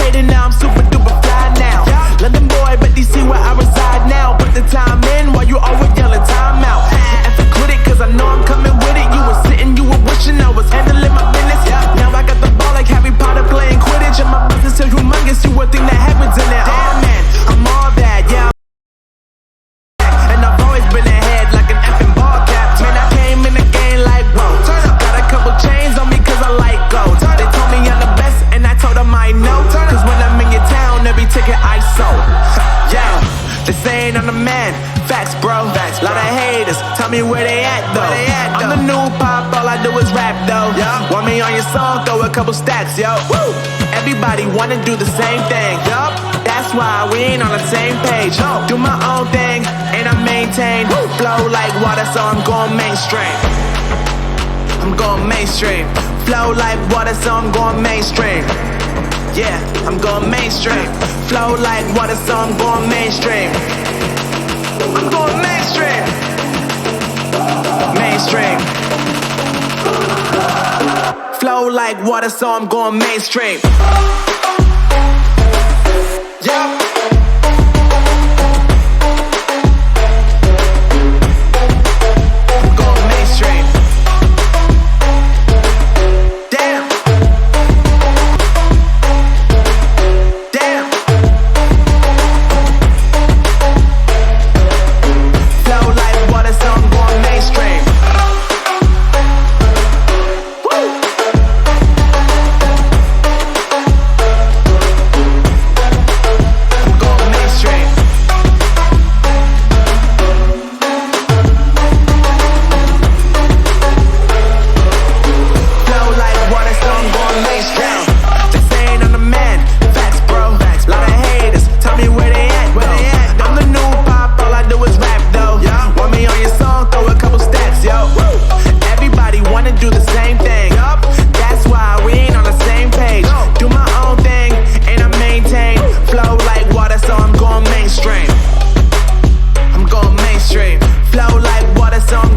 hating, now I'm super duper fly now. London boy, but DC where I reside now. Put the time in while you always yelling time out. And for quit it, cause I know I'm coming with it. You were sitting, you were wishing I was handling my business. Now I got the ball like Harry Potter playing Quidditch. And my business so humongous, you would think that happens in it. Oh man, I'm all that, yeah. And I've always been ahead like an effing ball cap. Man, I came in the game like, whoa. Got a couple chains on me cause I like gold. They told me I'm the best and I told them I know. Cause when I'm in your town, every ticket I sold. Yeah, they saying I'm the man. Facts, bro. Lot of haters, tell me where they at though. I'm the new pop, all I do is rap though. Want me on your song, throw a couple stacks, yo. Everybody wanna do the same thing. That's why we ain't on the same page. Do my own thing and I maintain. Flow like water, so I'm going mainstream. I'm going mainstream. Flow like water, so I'm going mainstream. Yeah, I'm going mainstream. Flow like water, so I'm going mainstream. I'm going mainstream. Mainstream. Flow like water, so I'm going mainstream. Yeah. I'm going mainstream. Damn. Damn. Flow like water, so I'm going mainstream. Woo. I'm going mainstream. Flow like water, so I'm going mainstream. They saying I'm the man. Facts, bro. Lot of haters, tell me where they at though. I'm the new pop, all I do is rap though. Want me on your song, throw a couple stacks, yo. Everybody wanna do the same thing. That's why we ain't on the same page. Do my own thing and I maintain. Flow like water, so I'm going mainstream. I'm going mainstream. Flow like water, so I'm